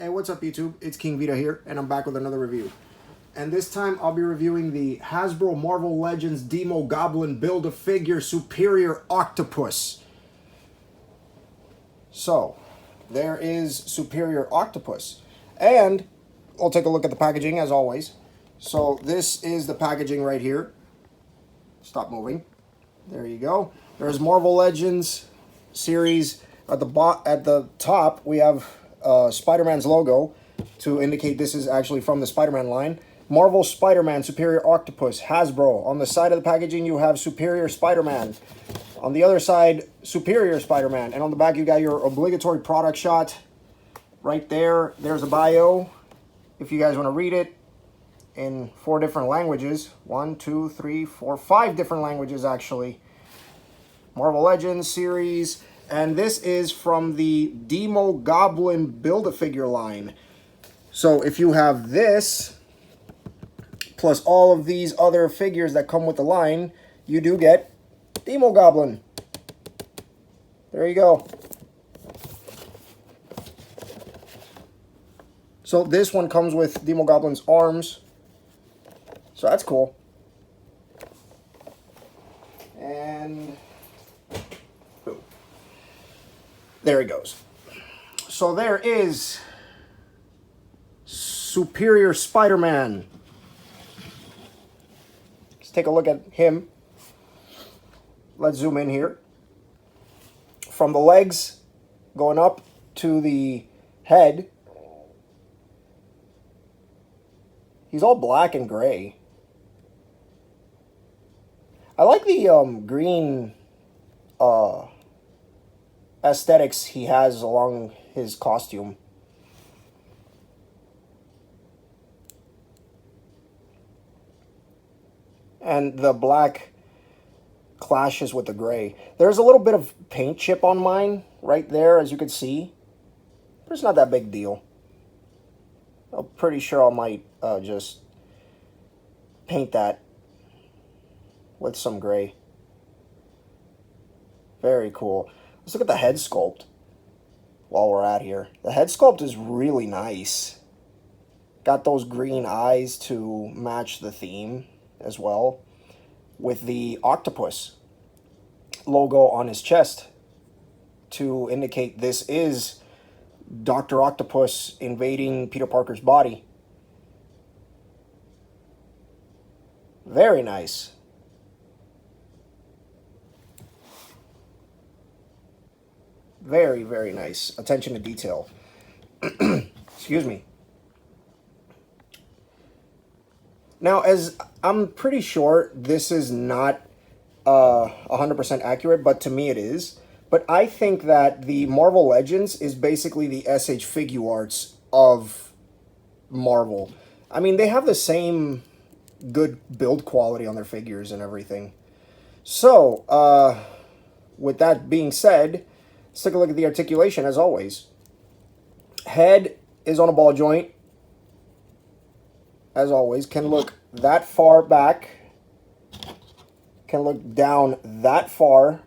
Hey, what's up YouTube? It's King Vita here, and I'm back with another review. And this time I'll be reviewing the Hasbro Marvel Legends Demogoblin Build-A-Figure Superior Octopus. So, there is Superior Octopus. And we'll take a look at the packaging as always. So this is the packaging right here. Stop moving. There you go. There's Marvel Legends series. At the top, we have Spider-Man's logo to indicate this is actually from the Spider-Man line. Marvel Spider-Man Superior Octopus, Hasbro. On the side of the packaging, you have Superior Spider-Man. On the other side, Superior Spider-Man. And on the back, you got your obligatory product shot. Right there, there's a bio. If you guys want to read it in 4 different languages. 1, 2, 3, 4, 5 different languages, actually. Marvel Legends series. And this is from the Demogoblin Build-A-Figure line. So if you have this, plus all of these other figures that come with the line, you do get Demogoblin. There you go. So this one comes with Demogoblin's arms. So that's cool. And boom. There he goes. So there is Superior Spider-Man. Let's take a look at him. Let's zoom in here. From the legs going up to the head, he's all black and gray. I like the green aesthetics he has along his costume. And the black clashes with the gray. There's a little bit of paint chip on mine right there, as you can see. But it's not that big deal. I'm pretty sure I might just paint that with some gray. Very cool. Let's look at the head sculpt while we're at here. The head sculpt is really nice. Got those green eyes to match the theme as well, with the octopus logo on his chest to indicate this is Dr. Octopus invading Peter Parker's body. Very nice. Very, very nice. Attention to detail. Excuse me. Now, as I'm pretty sure this is not 100% accurate, but to me it is. But I think that the Marvel Legends is basically the SH Figuarts of Marvel. I mean, they have the same good build quality on their figures and everything. So, with that being said, let's take a look at the articulation as always. Head is on a ball joint. As always, can look that far back, can look down that far.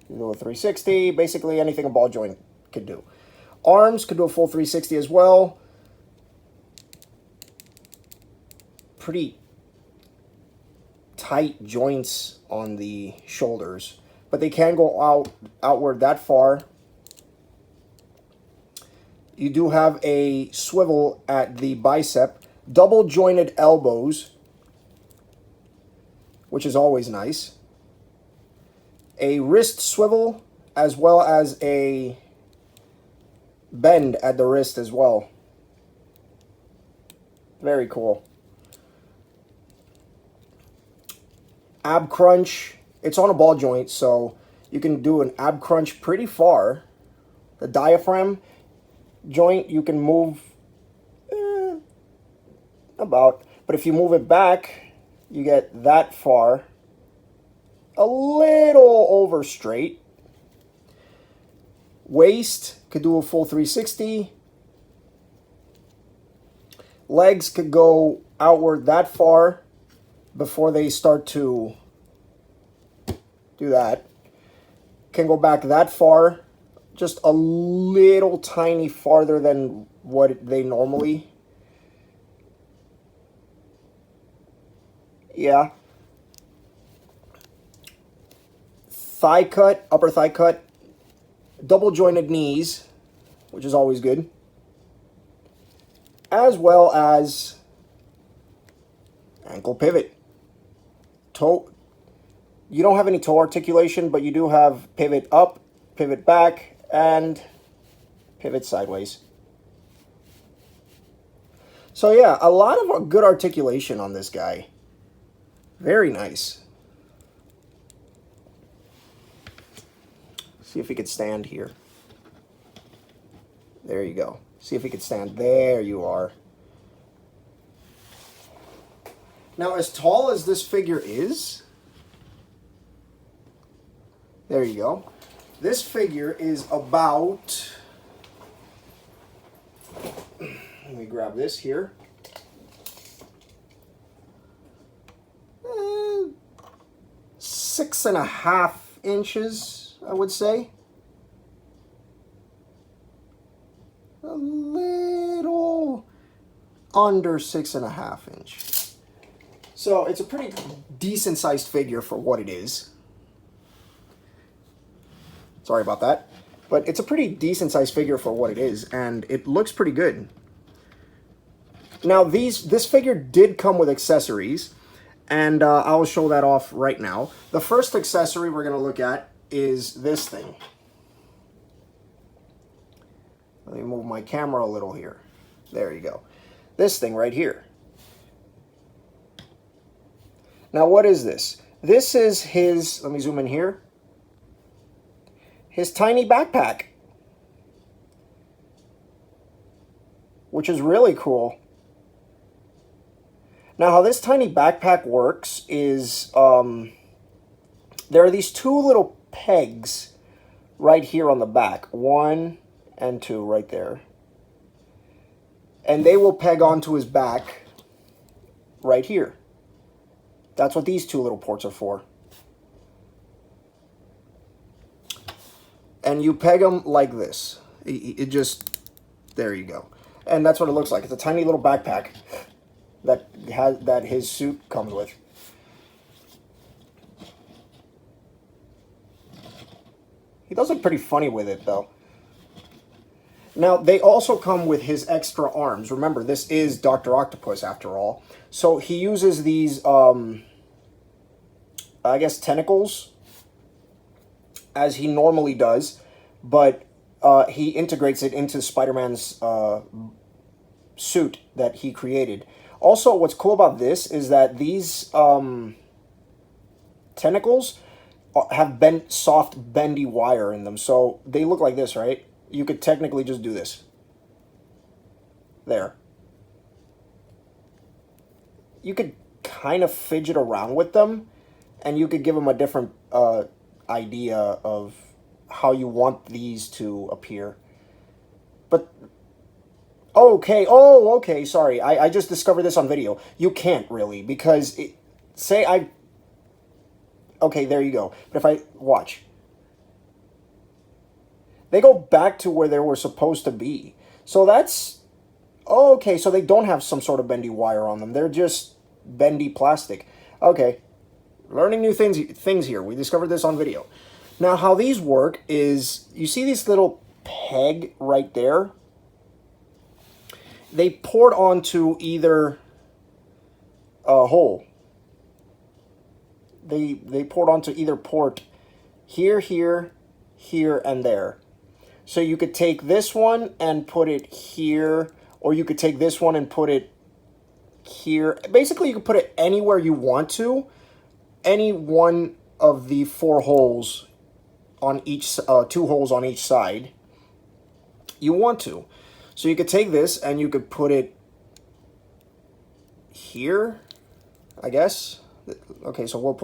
You do a 360, basically anything a ball joint could do. Arms could do a full 360 as well. Pretty tight joints on the shoulders, but they can go outward that far. You do have a swivel at the bicep, double jointed elbows, which is always nice. A wrist swivel, as well as a bend at the wrist as well. Very cool. Ab crunch. It's on a ball joint, so you can do an ab crunch pretty far. The diaphragm joint you can move about, but if you move it back, you get that far. A little over straight. Waist could do a full 360. Legs could go outward that far before they start to do that. Can go back that far just a little tiny farther than what they normally. Yeah. Thigh cut, upper thigh cut, double jointed knees, which is always good, as well as ankle pivot. Toe, you don't have any toe articulation, but you do have pivot up, pivot back, and pivot sideways. So yeah, a lot of good articulation on this guy. Very nice. See if he could stand here. There you go. See if he could stand. There you are. Now, as tall as this figure is, there you go. This figure is about, let me grab this here. 6.5 inches, I would say. A little under 6.5 inch. So it's a pretty decent sized figure for what it is. Sorry about that. But it's a pretty decent sized figure for what it is, and it looks pretty good. Now this figure did come with accessories, and I'll show that off right now. The first accessory we're going to look at is this thing. Let me move my camera a little here. There you go. This thing right here. Now what is this? This is his, let me zoom in here, his tiny backpack, which is really cool. Now how this tiny backpack works is there are these two little pegs right here on the back. 1 and 2 right there. And they will peg onto his back right here. That's what these two little ports are for. And you peg them like this. It just, there you go. And that's what it looks like. It's a tiny little backpack that his suit comes with. He does look pretty funny with it though. Now they also come with his extra arms. Remember, this is Dr. Octopus after all. So he uses these I guess tentacles as he normally does, but he integrates it into Spider-Man's suit that he created. Also, what's cool about this is that these tentacles have soft, bendy wire in them. So they look like this, right? You could technically just do this. There. You could kind of fidget around with them, and you could give them a different idea of how you want these to appear. But okay, sorry. I just discovered this on video. You can't really, because okay, there you go. But if I watch, they go back to where they were supposed to be. So that's okay. So they don't have some sort of bendy wire on them. They're just bendy plastic. Okay, learning new things here. We discovered this on video. Now, how these work is, you see this little peg right there? They port onto either hole. They port onto either port here, here, here, and there. So you could take this one and put it here, or you could take this one and put it here. Basically, you can put it anywhere you want to. Any one of the 4 holes on each, 2 holes on each side, you want to. So you could take this and you could put it here, I guess. Okay, so we'll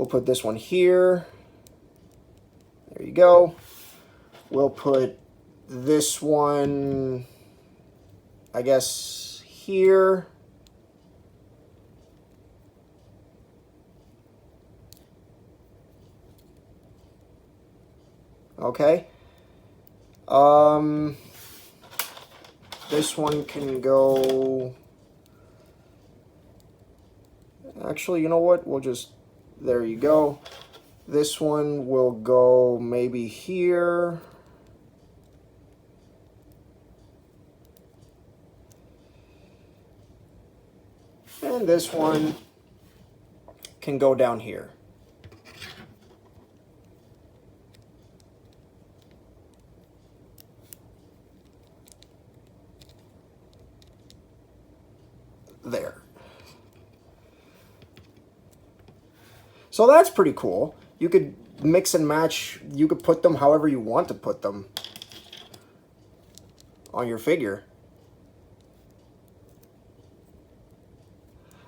put this one here. There you go. We'll put this one, I guess, here. Okay. This one can go... Actually, you know what? We'll just... There you go. This one will go maybe here. And this one can go down here. There. So that's pretty cool. You could mix and match. You could put them however you want to put them on your figure.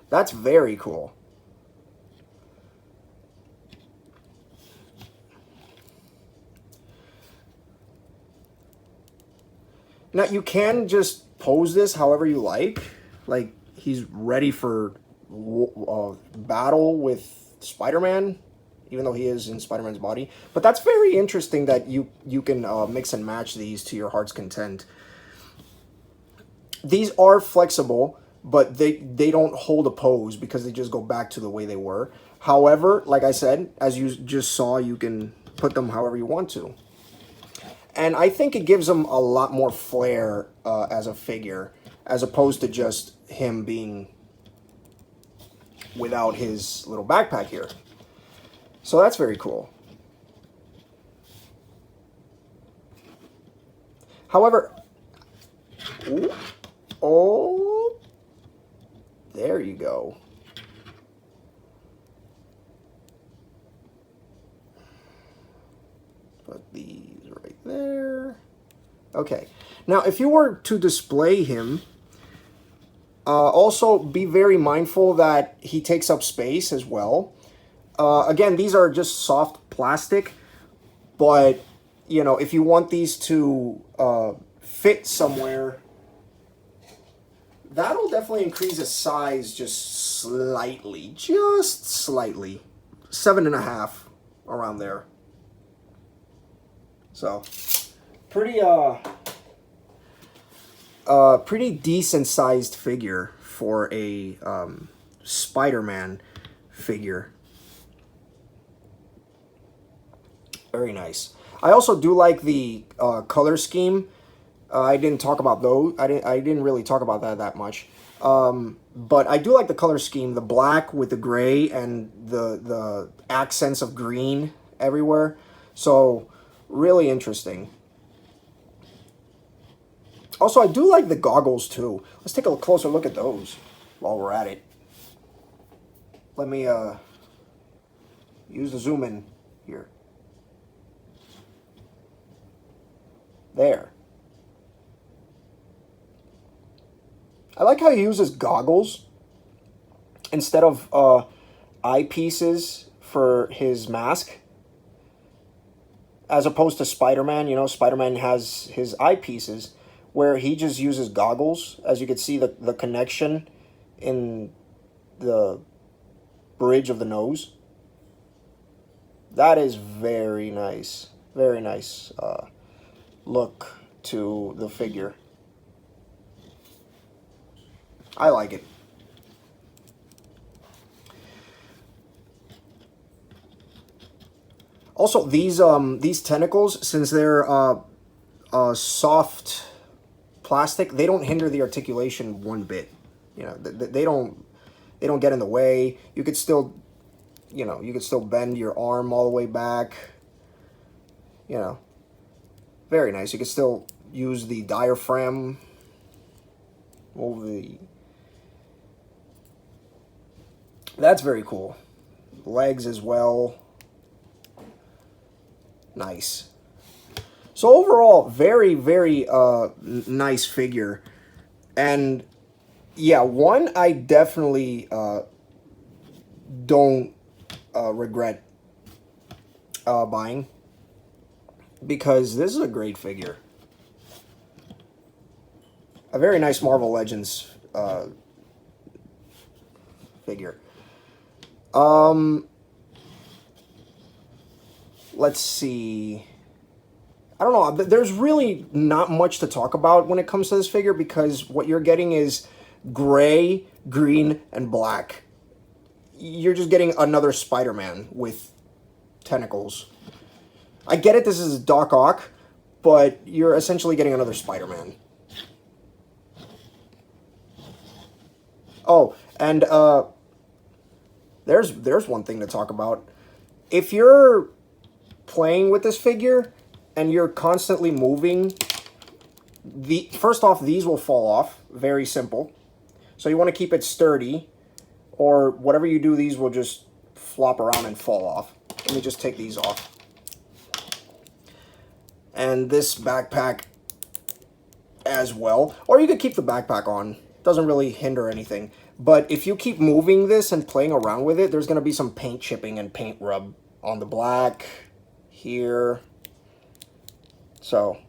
That's very cool. Now, you can just pose this however you like. Like, he's ready for battle with Spider-Man, even though he is in Spider-Man's body. But that's very interesting that you can mix and match these to your heart's content. These are flexible, but they don't hold a pose because they just go back to the way they were. However, like I said, as you just saw, you can put them however you want to. And I think it gives him a lot more flair as a figure, as opposed to just him being without his little backpack here. So that's very cool. However, oh, there you go. Put these right there. Okay. Now, if you were to display him, also be very mindful that he takes up space as well. Again, these are just soft plastic, but, you know, if you want these to fit somewhere, that'll definitely increase his size just slightly. 7.5, around there. So, pretty decent sized figure for a Spider-Man figure. Very nice. I also do like the color scheme. I didn't talk about those. I didn't really talk about that much. But I do like the color scheme, the black with the gray and the accents of green everywhere. So really interesting. Also, I do like the goggles too. Let's take a closer look at those while we're at it. Let me use the zoom in here. There. I like how he uses goggles instead of eyepieces for his mask. As opposed to Spider-Man, you know, Spider-Man has his eyepieces where he just uses goggles. As you can see, the connection in the bridge of the nose. That is very nice. Very nice look to the figure. I like it. Also, these tentacles, since they're soft plastic, they don't hinder the articulation one bit. You know, they don't get in the way. You could still, you know, you could still bend your arm all the way back. You know, very nice. You could still use the diaphragm over the... That's very cool. Legs as well. Nice. So overall, very, very nice figure. And yeah, one I definitely don't regret buying, because this is a great figure. A very nice Marvel Legends figure. Let's see. I don't know. There's really not much to talk about when it comes to this figure because what you're getting is gray, green, and black. You're just getting another Spider-Man with tentacles. I get it, this is Doc Ock, but you're essentially getting another Spider-Man. Oh, and there's one thing to talk about. If you're playing with this figure and you're constantly moving, first off, these will fall off. Very simple. So you want to keep it sturdy, or whatever you do, these will just flop around and fall off. Let me just take these off. And this backpack as well. Or you could keep the backpack on. Doesn't really hinder anything. But if you keep moving this and playing around with it, there's going to be some paint chipping and paint rub on the black, here. So,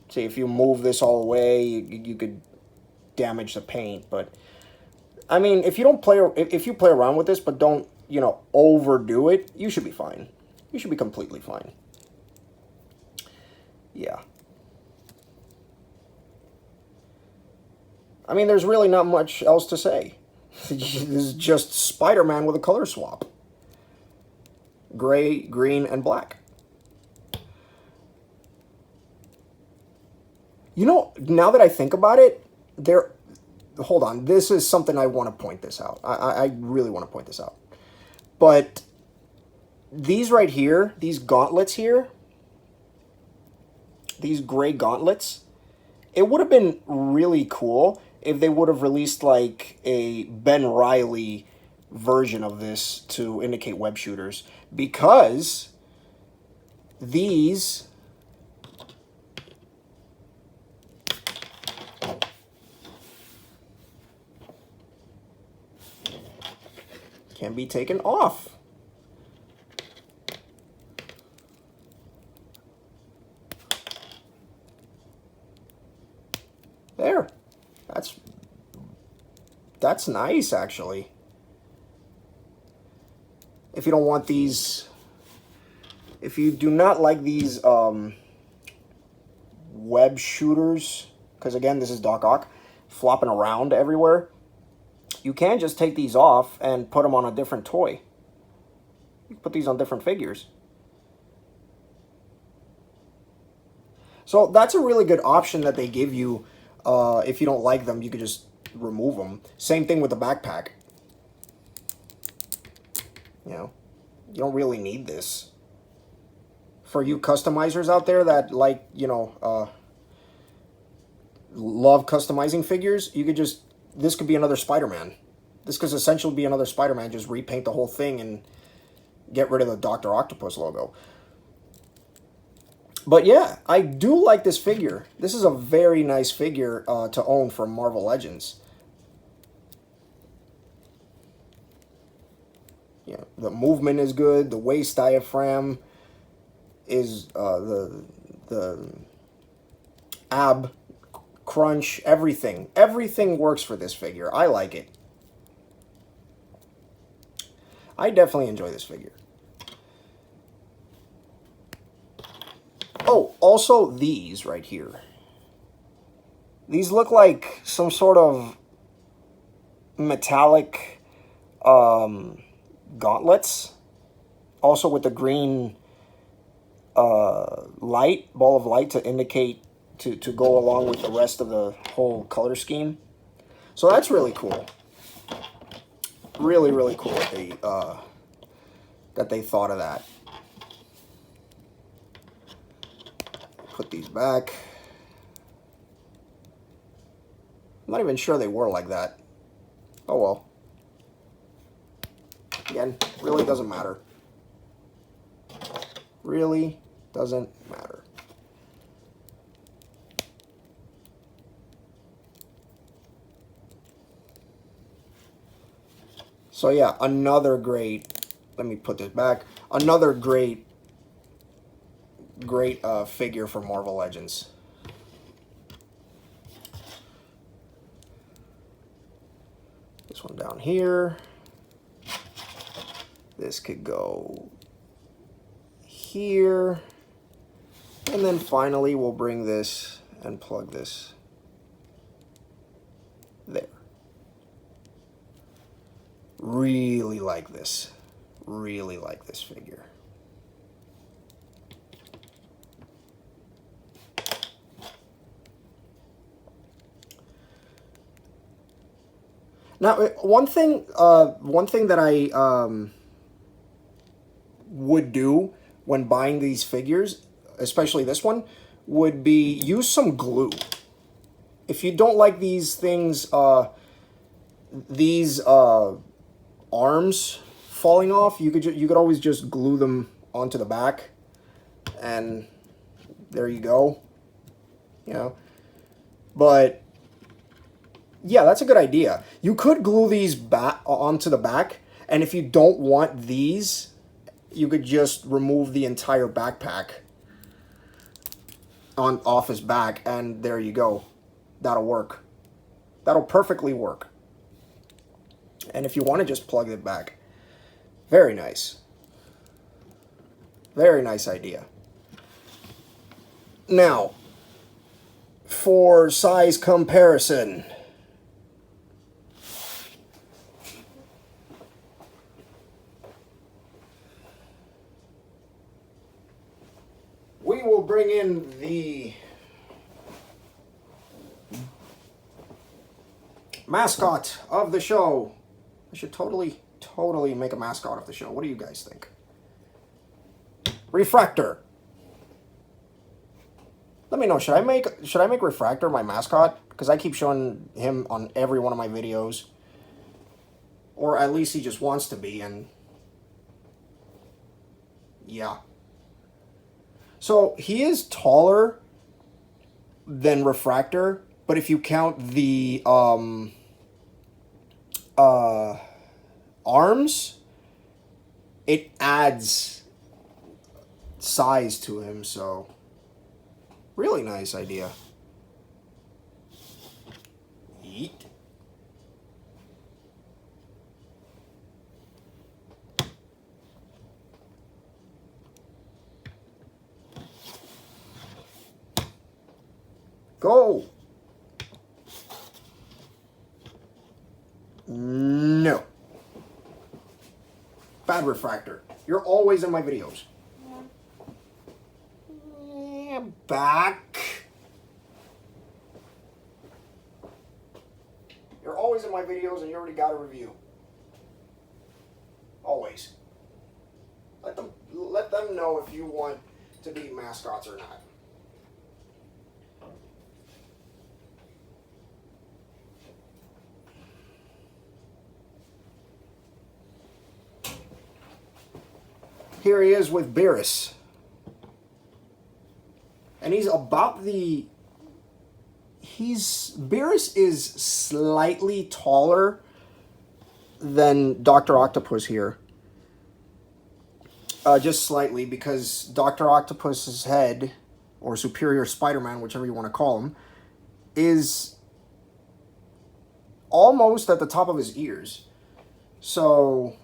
see, if you move this all away, you could damage the paint. But, I mean, if you play around with this, but don't, you know, overdo it, you should be fine. You should be completely fine. Yeah. I mean, there's really not much else to say. This is just Spider-Man with a color swap. Gray, green, and black. You know, now that I think about it, hold on, this is something I want to point this out. I really want to point this out. But these right here, these gauntlets here, these gray gauntlets, it would have been really cool if they would have released like a Ben Reilly version of this to indicate web shooters, because these can be taken off. There. That's nice, actually. If you don't want these, if you do not like these web shooters, because again, this is Doc Ock, flopping around everywhere, you can just take these off and put them on a different toy. You can put these on different figures. So that's a really good option that they give you. If you don't like them, you could just remove them. Same thing with the backpack. You know, you don't really need this. For you customizers out there that like, you know, love customizing figures, you could just, this could be another Spider-Man. This could essentially be another Spider-Man, just repaint the whole thing and get rid of the Dr. Octopus logo. But yeah, I do like this figure. This is a very nice figure to own from Marvel Legends. Yeah, the movement is good. The waist diaphragm is the ab crunch. Everything works for this figure. I like it. I definitely enjoy this figure. Oh, also these right here. These look like some sort of metallic gauntlets. Also with the green light, ball of light to indicate, to go along with the rest of the whole color scheme. So that's really cool. Really, really cool that they thought of that. Put these back. I'm not even sure they were like that. Oh well. Again, really doesn't matter. Really doesn't matter. So yeah, another great, let me put this back, another great figure for Marvel Legends. This one down here. This could go here. And then finally, we'll bring this and plug this there. Really like this. Really like this figure. Now, one thing that I would do when buying these figures, especially this one, would be use some glue. If you don't like these things, these arms falling off, you could always just glue them onto the back, and there you go. You know, but yeah, that's a good idea. You could glue these back onto the back, and if you don't want these, you could just remove the entire backpack off his back, and there you go. That'll work. That'll perfectly work. And if you want to just plug it back, very nice. Very nice idea. Now, for size comparison, we will bring in the mascot of the show. I should totally make a mascot of the show. What do you guys think? Refractor. Let me know. Should I make Refractor my mascot? Because I keep showing him on every one of my videos, or at least he just wants to be. And yeah. So he is taller than Refractor, but if you count the arms, it adds size to him. So really nice idea. Yeet. Go. No. Bad Refractor. You're always in my videos. Yeah, back. You're always in my videos and you already got a review. Always. Let them know if you want to be mascots or not. Here he is with Beerus. And he's about the... Beerus is slightly taller than Dr. Octopus here. Just slightly, because Dr. Octopus's head, or Superior Spider-Man, whichever you want to call him, is almost at the top of his ears. So,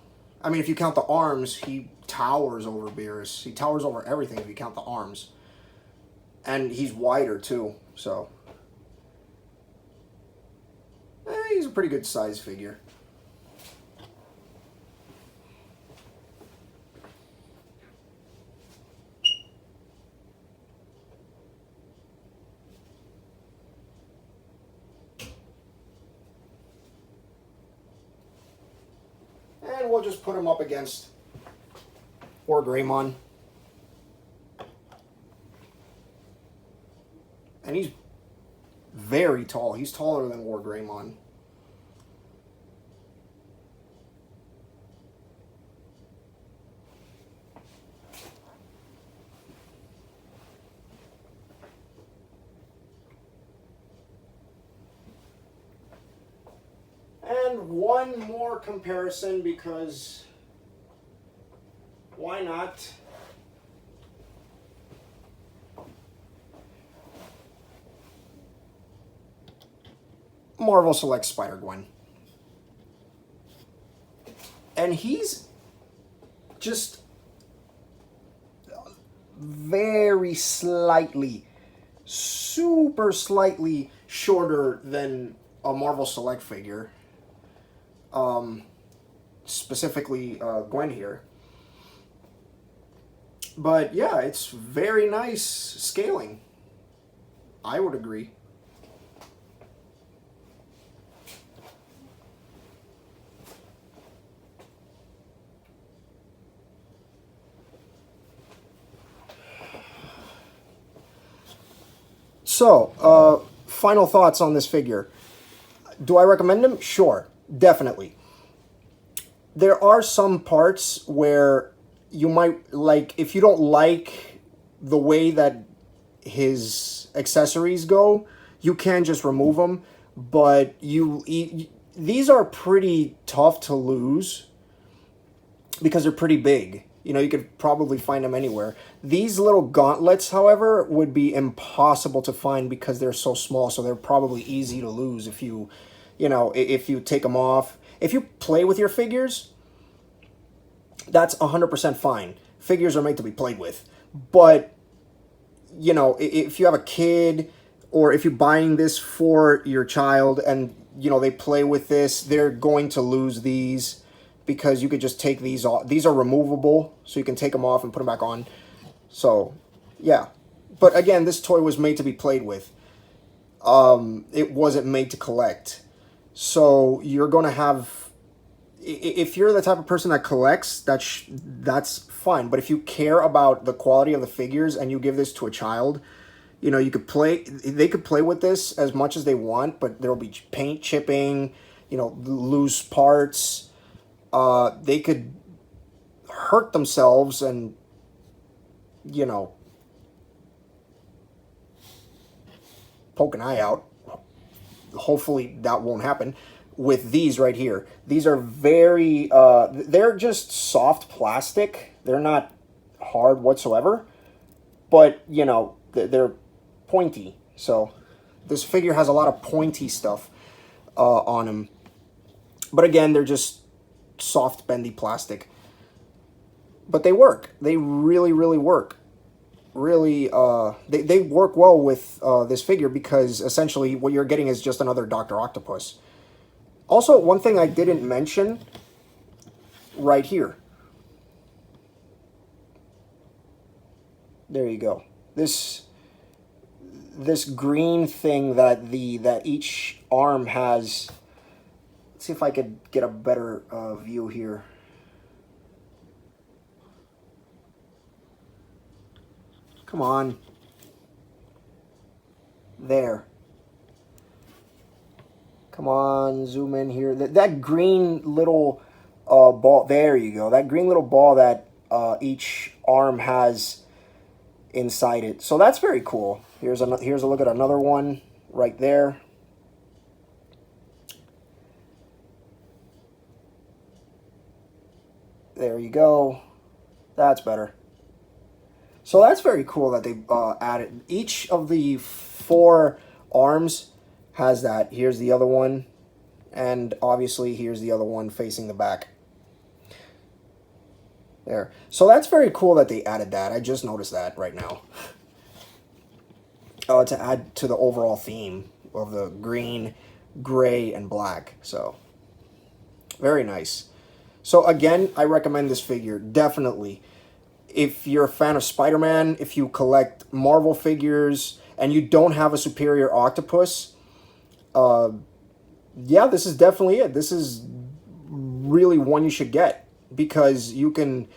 I mean, if you count the arms, he towers over Beerus. He towers over everything if you count the arms. And he's wider, too, so... he's a pretty good size figure. And we'll just put him up against Greymon. And he's very tall. He's taller than Greymon. And one more comparison, because why not? Marvel Select Spider-Gwen. And he's just very slightly, super slightly shorter than a Marvel Select figure. Specifically Gwen here. But yeah, it's very nice scaling. I would agree. So, final thoughts on this figure. Do I recommend him? Sure, definitely. There are some parts where you might, like, if you don't like the way that his accessories go, you can just remove them. But these are pretty tough to lose because they're pretty big. You know, you could probably find them anywhere. These little gauntlets, however, would be impossible to find because they're so small. So they're probably easy to lose if you, you know, if you take them off. If you play with your figures, that's 100% fine. Figures are made to be played with. But, you know, if you have a kid or if you're buying this for your child and, you know, they play with this, they're going to lose these. Because you could just take these off. These are removable, so you can take them off and put them back on. So, yeah. But again, this toy was made to be played with. It wasn't made to collect. So, you're going to have... If you're the type of person that collects, that's fine. But if you care about the quality of the figures and you give this to a child, you know, you could play... They could play with this as much as they want, but there will be paint chipping, you know, loose parts... they could hurt themselves and, you know, poke an eye out. Hopefully that won't happen with these right here. These are very, they're just soft plastic. They're not hard whatsoever, but, you know, they're pointy. So this figure has a lot of pointy stuff on them. But again, they're just soft bendy plastic, but they work. They really work. Really they work well with this figure because essentially what you're getting is just another Dr. Octopus. Also, one thing I didn't mention right here, there you go, this green thing that each arm has. Let's see if I could get a better view here. Come on. There. Come on, zoom in here. That green little ball, there you go. That green little ball that each arm has inside it. So that's very cool. Here's a look at another one right there. There you go. That's better. So that's very cool that they added. Each of the 4 arms has that. Here's the other one. And obviously here's the other one facing the back. There. So that's very cool that they added that. I just noticed that right now. To add to the overall theme of the green, gray, and black. So, very nice. So again, I recommend this figure, definitely. If you're a fan of Spider-Man, if you collect Marvel figures, and you don't have a Superior Octopus, yeah, this is definitely it. This is really one you should get, because you can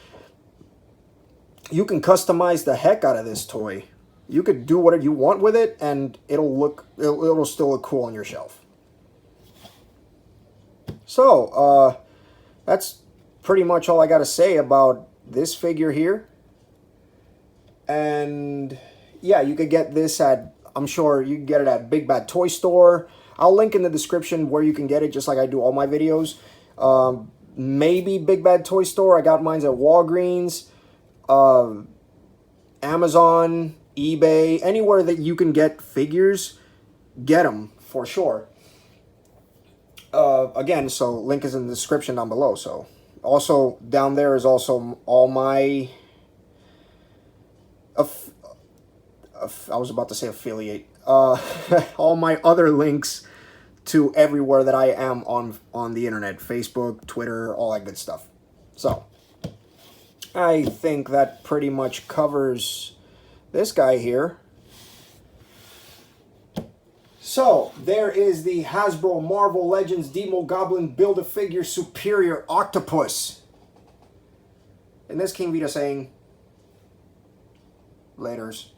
customize the heck out of this toy. You could do whatever you want with it, and it'll still look cool on your shelf. So, that's pretty much all I got to say about this figure here. And yeah, you could get this at, I'm sure you can get it at Big Bad Toy Store. I'll link in the description where you can get it, just like I do all my videos. Maybe Big Bad Toy Store. I got mine at Walgreens, Amazon, eBay, anywhere that you can get figures, get them for sure. Again, so link is in the description down below. So also down there is also all my I was about to say affiliate. All my other links to everywhere that I am on the internet. Facebook, Twitter, all that good stuff. So, I think that pretty much covers this guy here. So, there is the Hasbro Marvel Legends Demogoblin Build-A-Figure Superior Octopus. And this came Vita saying, laters.